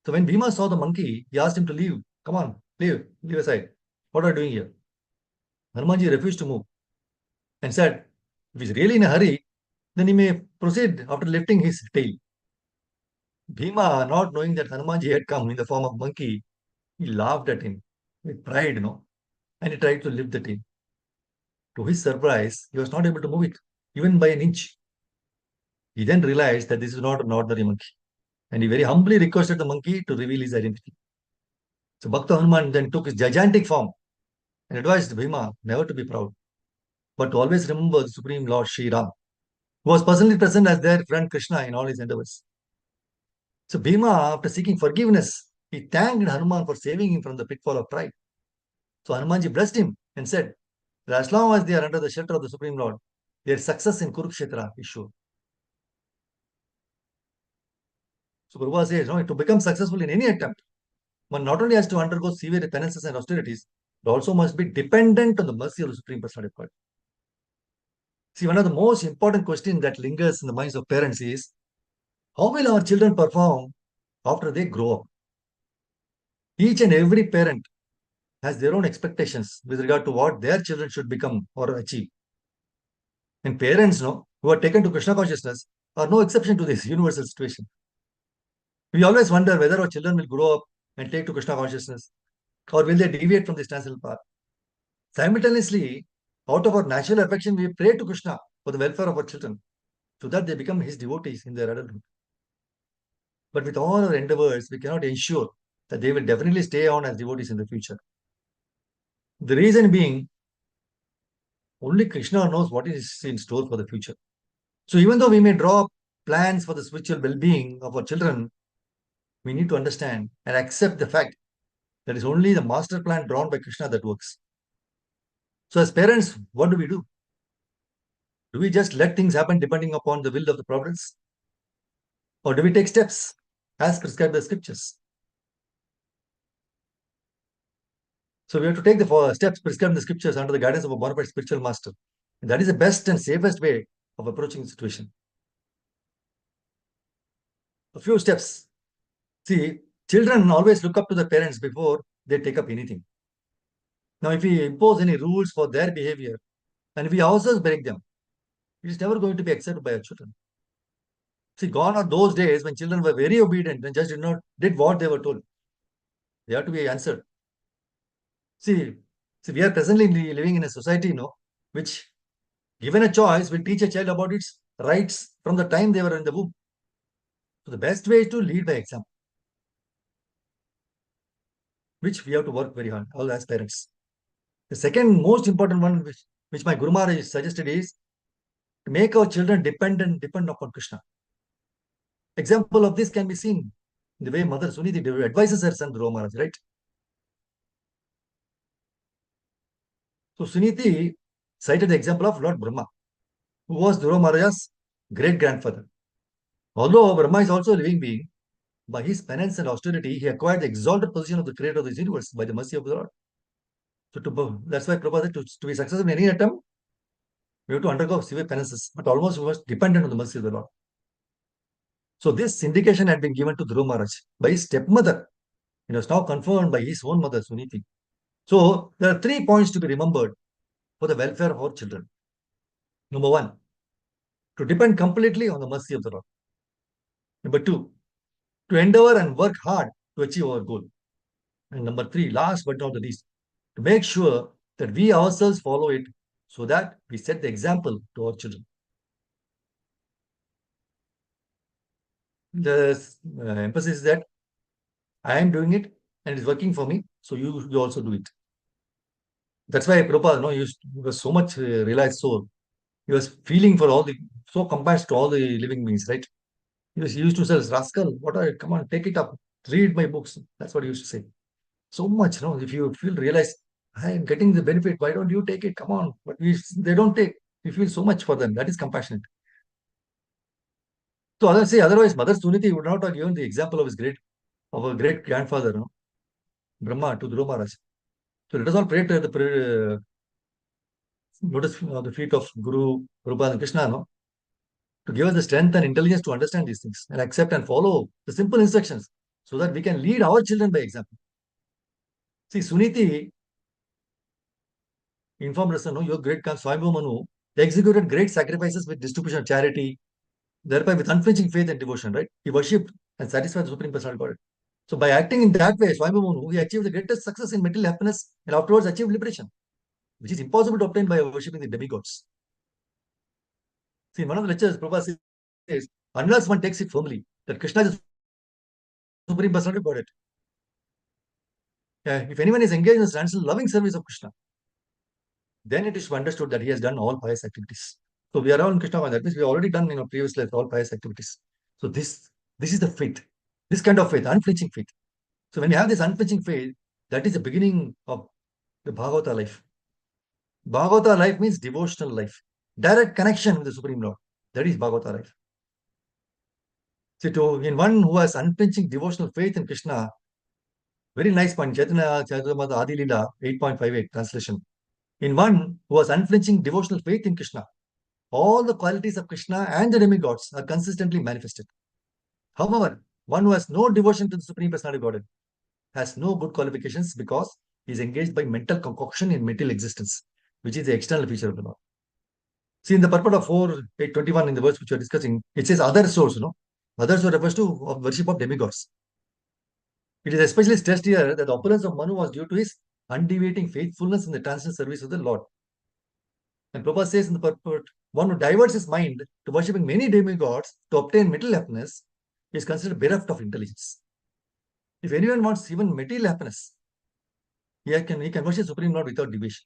So when Bhima saw the monkey, he asked him to leave. Come on, leave aside. What are you doing here? Hanumanji refused to move and said, if he's really in a hurry, then he may proceed after lifting his tail. Bhima, not knowing that Hanumanji had come in the form of monkey, he laughed at him with pride, and he tried to lift the tail. To his surprise, he was not able to move it, even by an inch. He then realized that this is not an ordinary monkey, and he very humbly requested the monkey to reveal his identity. So Bhakta Hanuman then took his gigantic form and advised Bhima never to be proud, but to always remember the Supreme Lord Sri Ram, who was personally present as their friend Krishna in all his endeavors. So Bhima, after seeking forgiveness, he thanked Hanuman for saving him from the pitfall of pride. So Hanumanji blessed him and said that as long as they are under the shelter of the Supreme Lord, their success in Kurukshetra is sure. So Prabhupada says, to become successful in any attempt, one not only has to undergo severe penances and austerities, but also must be dependent on the mercy of the Supreme Personality of God. See, one of the most important questions that lingers in the minds of parents is, how will our children perform after they grow up? Each and every parent has their own expectations with regard to what their children should become or achieve. And parents, who are taken to Krishna consciousness are no exception to this universal situation. We always wonder whether our children will grow up and take to Krishna consciousness or will they deviate from this natural path. Simultaneously, out of our natural affection, we pray to Krishna for the welfare of our children so that they become his devotees in their adulthood. But with all our endeavors, we cannot ensure that they will definitely stay on as devotees in the future. The reason being, only Krishna knows what is in store for the future. So even though we may draw up plans for the spiritual well-being of our children, we need to understand and accept the fact that it's only the master plan drawn by Krishna that works. So as parents, what do we do? Do we just let things happen depending upon the will of the providence? Or do we take steps as prescribed by the scriptures? So we have to take the steps prescribed in the scriptures under the guidance of a bona fide spiritual master. And that is the best and safest way of approaching the situation. A few steps. See, children always look up to their parents before they take up anything. Now, if we impose any rules for their behavior, and if we ourselves break them, it is never going to be accepted by our children. See, gone are those days when children were very obedient and just did what they were told. They have to be answered. See, we are presently living in a society, which, given a choice, will teach a child about its rights from the time they were in the womb. So the best way is to lead by example, which we have to work very hard, all as parents. The second most important one, which my Guru Maharaj suggested, is to make our children depend upon Krishna. Example of this can be seen in the way Mother Suniti advises her son Dhruva Maharaj, right? So Suniti cited the example of Lord Brahma, who was Dhruva Maharaj's great-grandfather. Although Brahma is also a living being, by his penance and austerity, he acquired the exalted position of the creator of this universe by the mercy of the Lord. So that's why Prabhupada said to be successful in any attempt, we have to undergo severe penances, but almost we must dependent on the mercy of the Lord. So this indication had been given to Dhruva Maharaj by his stepmother. It was now confirmed by his own mother, Suniti. So there are 3 points to be remembered for the welfare of our children. Number 1, to depend completely on the mercy of the Lord. Number 2, to endeavor and work hard to achieve our goal. And number 3, last but not the least, to make sure that we ourselves follow it so that we set the example to our children. The emphasis is that I am doing it and it's working for me, so you also do it. That's why Prabhupada, he was so much realized soul. He was feeling for so compassionate to all the living beings, right? He used to say, rascal, come on, take it up, read my books. That's what he used to say. So much, if you realize, I am getting the benefit, why don't you take it? Come on. But they don't take. We feel so much for them. That is compassionate. So otherwise, Mother Suniti would not have given the example of a great grandfather, Brahma, to Dhruva Maharaj. So let us all pray to the lotus the feet of Guru, Prabhupada and Krishna, to give us the strength and intelligence to understand these things and accept and follow the simple instructions so that we can lead our children by example. See, Suniti informed us, your great Swayambhu Manu executed great sacrifices with distribution of charity, thereby with unflinching faith and devotion, right? He worshipped and satisfied the Supreme Personality of Godhead. So by acting in that way, Swayambhu Manu, he achieved the greatest success in material happiness and afterwards achieved liberation, which is impossible to obtain by worshipping the demigods. See, in one of the lectures, Prabhupada says, unless one takes it firmly, that Krishna is the Supreme Personality of Godhead. If anyone is engaged in the substantial loving service of Krishna, then it is understood that he has done all pious activities. So we are all in Krishna consciousness. That means we have already done in our previous life all pious activities. So this is the faith, this kind of faith, unflinching faith. So when you have this unflinching faith, that is the beginning of the Bhagavata life. Bhagavata life means devotional life, direct connection with the Supreme Lord. That is Bhagavata life. So in one who has unflinching devotional faith in Krishna, very nice point, Chaitanya Charitamrita Adi Leela 8.58 translation. In one who has unflinching devotional faith in Krishna, all the qualities of Krishna and the demigods are consistently manifested. However, one who has no devotion to the Supreme Personality of Godhead has no good qualifications because he is engaged by mental concoction in material existence, which is the external feature of the Lord. See, in the purport of 4.8.21, in the verse which we are discussing, it says other source, Other source refers to worship of demigods. It is especially stressed here that the opulence of Manu was due to his undeviating faithfulness in the transcendental service of the Lord. And Prabhupada says in the purport, one who diverts his mind to worshipping many demigods to obtain material happiness is considered bereft of intelligence. If anyone wants even material happiness, he can worship Supreme Lord without deviation.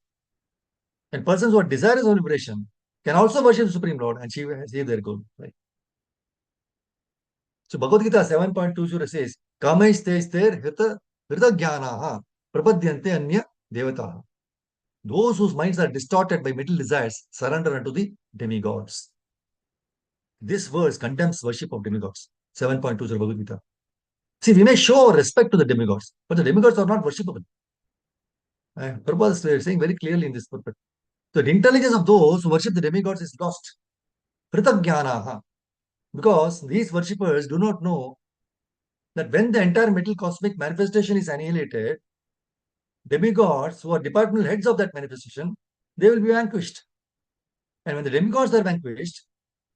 And persons who are desirous of liberation can also worship the Supreme Lord and achieve their goal. Right? So Bhagavad Gita 7.20 says, Kamaistestir Hita Jnanaha Prapadyante Anya Devataha. Those whose minds are distorted by material desires surrender unto the demigods. This verse condemns worship of demigods. 7.20 Bhagavad Gita. See, we may show respect to the demigods, but the demigods are not worshipable. Prabhupada is saying very clearly in this purport. So the intelligence of those who worship the demigods is lost. Pritagyanaha. Because these worshippers do not know that when the entire material cosmic manifestation is annihilated, demigods who are departmental heads of that manifestation, they will be vanquished. And when the demigods are vanquished,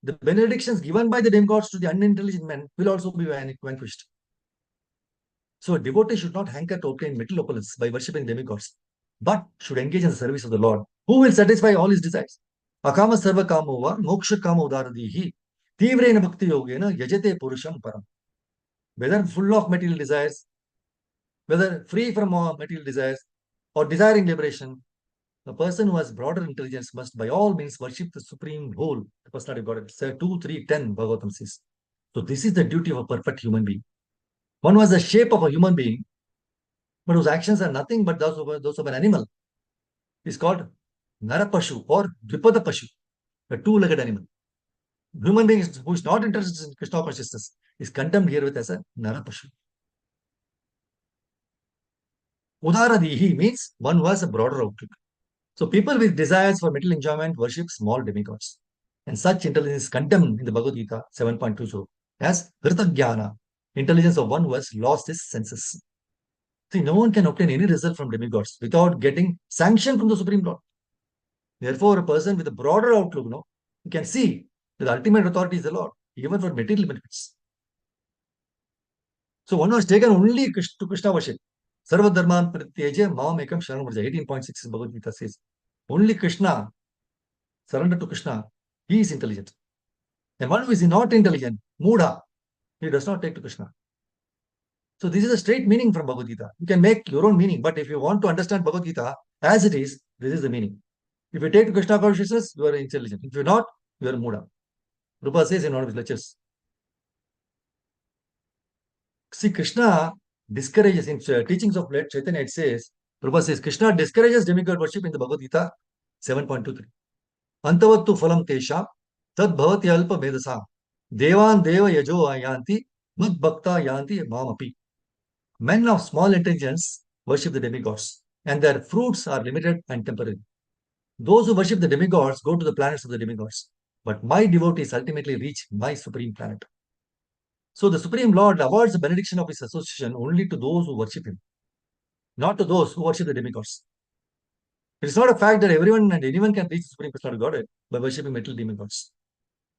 the benedictions given by the demigods to the unintelligent men will also be vanquished. So a devotee should not hanker to obtain material opulence by worshipping demigods, but should engage in the service of the Lord, who will satisfy all his desires. Akama sarva kamo va moksha kama udaradihi tivrena bhakti yogena yajate purusham param. Whether full of material desires, whether free from all material desires, or desiring liberation, the person who has broader intelligence must by all means worship the supreme whole, the personality of God. Say 2, 3, 10, Bhagavatam says. So this is the duty of a perfect human being. One who has the shape of a human being, but whose actions are nothing but those of an animal, is called Narapashu or Dvipada Pashu, a two-legged animal. Human being who is not interested in Krishna consciousness is condemned here with as a Narapashu. Udaradihi means one who has a broader outlook. So people with desires for material enjoyment worship small demigods. And such intelligence is condemned in the Bhagavad Gita 7.20 as Hritagyana, intelligence of one who has lost his senses. See, no one can obtain any result from demigods without getting sanction from the Supreme Lord. Therefore, a person with a broader outlook, you can see that the ultimate authority is the Lord, even for material benefits. So one was taken only to Krishna worship. Sarva Dharman Prityaja Mam Ekam Sharanam Vraja. 18.6 Bhagavad Gita says. Only Krishna, surrender to Krishna, he is intelligent. And one who is not intelligent, Mudha, he does not take to Krishna. So this is a straight meaning from Bhagavad Gita. You can make your own meaning, but if you want to understand Bhagavad Gita as it is, this is the meaning. If you take to Krishna consciousness, you are intelligent. If you're not, you are Mudha. Rupa says in one of his lectures. See, Krishna discourages in teachings of Lord Chaitanya, it says, Rupa says, Krishna discourages demigod worship in the Bhagavad Gita 7.23. Antavattu phalam tesha tad bhavati alpa vedasa devan deva yajo yanti mad bhakta yanti mamapi. Men of small intelligence worship the demigods, and their fruits are limited and temporary. Those who worship the demigods go to the planets of the demigods, but my devotees ultimately reach my supreme planet. So the Supreme Lord awards the benediction of his association only to those who worship him, not to those who worship the demigods. It is not a fact that everyone and anyone can reach the Supreme Personality of Godhead by worshipping material demigods.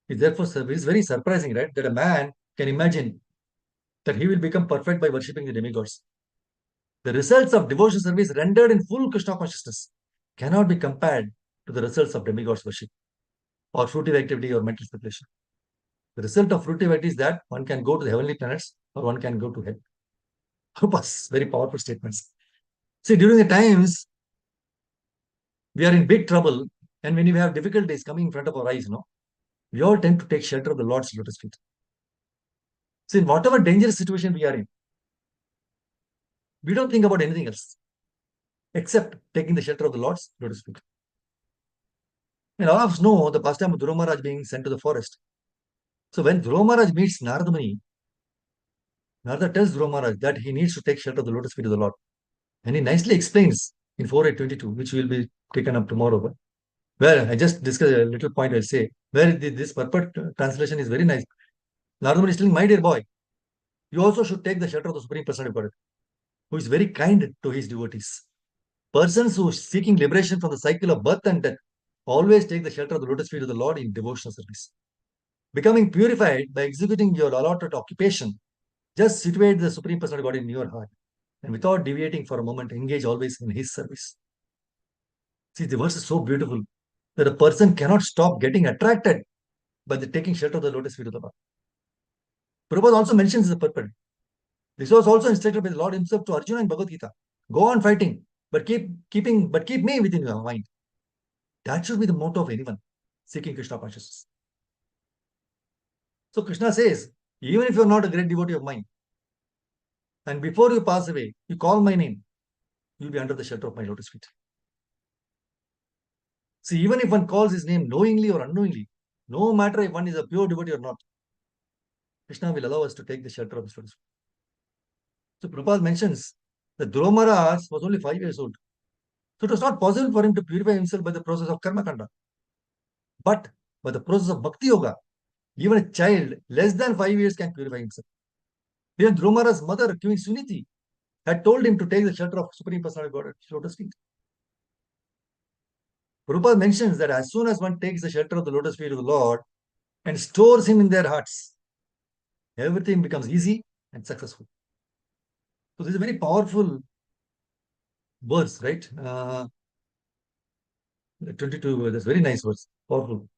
It's therefore it's very surprising, right, that a man can imagine that he will become perfect by worshipping the demigods. The results of devotional service rendered in full Krishna consciousness cannot be compared to the results of demigods worship or fruitive activity or mental speculation. The result of fruitive activity is that one can go to the heavenly planets or one can go to hell. Very powerful statements. See, during the times we are in big trouble, and when we have difficulties coming in front of our eyes, we all tend to take shelter of the Lord's lotus feet. So, in whatever dangerous situation we are in, we don't think about anything else except taking the shelter of the Lord's lotus feet. And all of us know the pastime of Dhruva Maharaj being sent to the forest. So, when Dhruva Maharaj meets Narada Muni, Narada tells Dhruva Maharaj that he needs to take shelter of the lotus feet of the Lord. And he nicely explains in 4.8.22, which will be taken up tomorrow. But where I just discuss a little point, I'll say, where this purport translation is very nice. Narada Muni is telling, my dear boy, you also should take the shelter of the Supreme Personality of Godhead, who is very kind to his devotees. Persons who are seeking liberation from the cycle of birth and death always take the shelter of the lotus feet of the Lord in devotional service. Becoming purified by executing your allotted occupation, just situate the Supreme Personality of God in your heart, and without deviating for a moment, engage always in his service. See, the verse is so beautiful that a person cannot stop getting attracted by the taking shelter of the lotus feet of the Lord. Prabhupada also mentions the purport. This was also instructed by the Lord himself to Arjuna in Bhagavad Gita. Go on fighting, but keep me within your mind. That should be the motto of anyone seeking Krishna consciousness. So Krishna says Even if you're not a great devotee of mine, and before you pass away, you call my name, you'll be under the shelter of my lotus feet. See, even if one calls his name knowingly or unknowingly, no matter if one is a pure devotee or not, Krishna will allow us to take the shelter of his lotus feet. So Prabhupada mentions that Dhruva Maharaj was only 5 years old. So it was not possible for him to purify himself by the process of karma kanda. But by the process of bhakti yoga, even a child less than 5 years can purify himself. Even Dhruva Maharaj's mother, Queen Suniti, had told him to take the shelter of Supreme Personality of Godhead lotus feet. Prabhupada mentions that as soon as one takes the shelter of the lotus feet of the Lord and stores him in their hearts, everything becomes easy and successful. So this is a very powerful verse, right? 22, that's very nice verse, powerful.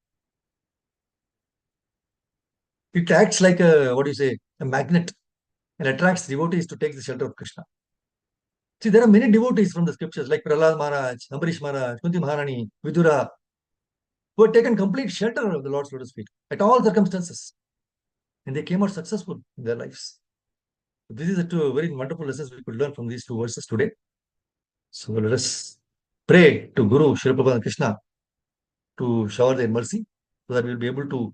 It acts like a, what do you say, a magnet and attracts devotees to take the shelter of Krishna. See, there are many devotees from the scriptures like Prahlad Maharaj, Ambarish Maharaj, Kunti Maharani, Vidura, who had taken complete shelter of the Lord's lotus feet at all circumstances. And they came out successful in their lives. This is a two very wonderful lessons we could learn from these two verses today. So let us pray to Guru, Srila Prabhupada and Krishna to shower their mercy so that we'll be able to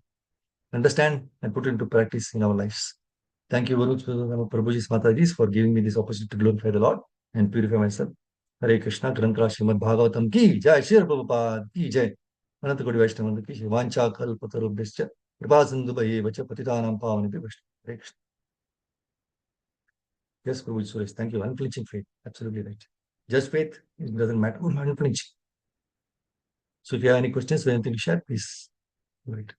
understand and put into practice in our lives. Thank you, Guru Prabhuji's Mataji's, for giving me this opportunity to glorify the Lord and purify myself. Hare Krishna, Grantha Srimad Bhagavatam ki jai, Srila Prabhupada ki jai, Ananta Kodi Vaishnava ki jai, Vancha Kalpatarubhyascha, Kripa Sindhu Bhaivacha, Patitanam Pavanebhyo Vaishnava. Hare Krishna. Yes, Prabhuji Suresh, thank you. Unflinching faith, absolutely right. Just faith, it doesn't matter. Unflinching. So if you have any questions or anything to share, please. Right.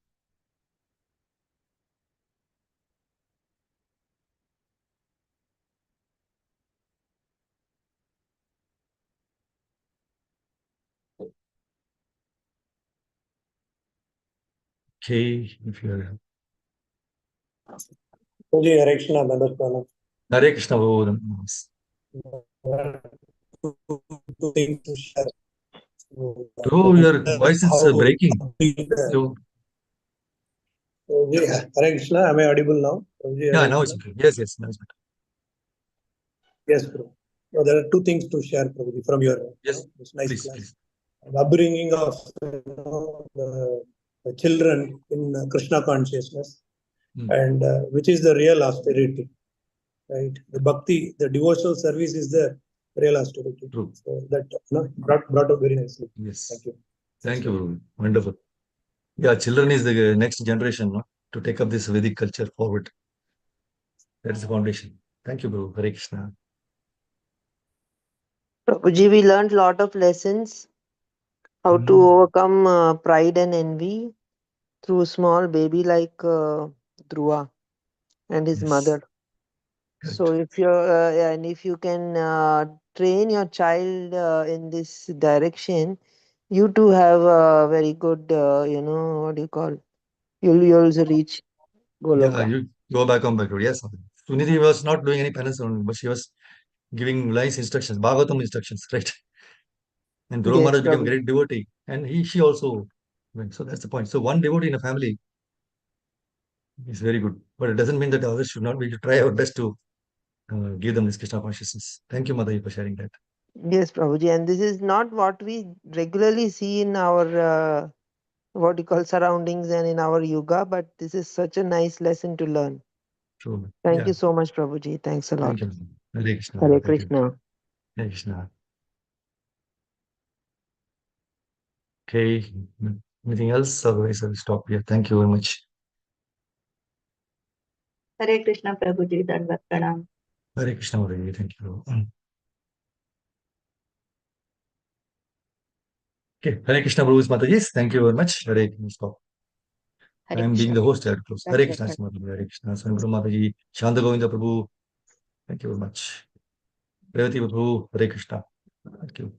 Okay, if you are. Hare Krishna, Namaskar. Hare Krishna, Bhagavan. Two things to share. Oh, your voice is breaking. So, Hare Krishna, am I audible now? yeah, now it's okay. Yes, yes, now it's better. Yes, bro. So there are two things to share, Prabhuji, from your Yes, this nice please, class. please. The upbringing of the children in Krishna consciousness, and which is the real austerity, right? The bhakti, the devotional service is the real austerity. True. So that brought up very nicely. Yes. Thank you. Thank you, Guru. Wonderful. Yeah, children is the next generation, no? To take up this Vedic culture forward. That is the foundation. Thank you, Guru. Hare Krishna. Prabhuji, we learned a lot of lessons how to overcome pride and envy through a small baby like Dhruva and his Yes. mother. Correct. So if you can train your child in this direction, you too have a very good, what do you call? You'll also reach Yeah, Goloka. you go back on back road. Yes. Sunidhi was not doing any penance on, but she was giving nice instructions, Bhagavatam instructions, right? And Dhruva Yes, Maharaj became a Prabhuji. great devotee, and she also went. So that's the point. So one devotee in a family is very good, but it doesn't mean that others should not. We should try our best to give them this Krishna consciousness. Thank you, Mother, for sharing that. Yes, Prabhuji. And this is not what we regularly see in our what you call surroundings and in our yoga, but this is such a nice lesson to learn. True. Thank Yeah. you so much, Prabhuji. Thanks a lot. Thank you. Hare Krishna. Hare Thank you. Krishna. Hare Krishna. Okay. Anything else? Otherwise, I'll stop here. Thank you very much. Hare Krishna Prabhuji, Dandavat Pranam. Hare Krishna. Hare. Thank you. Okay. Hare Krishna, Prabhu's Mataji. Thank you very much. Hare Krishna. Stop. I am being the host. I have to close. Hare Krishna, Mataji. Hare Krishna. Swami Prabhu Mataji. Shanta Govinda Prabhu. Thank you very much. Revati Prabhu. Hare Krishna. Thank you.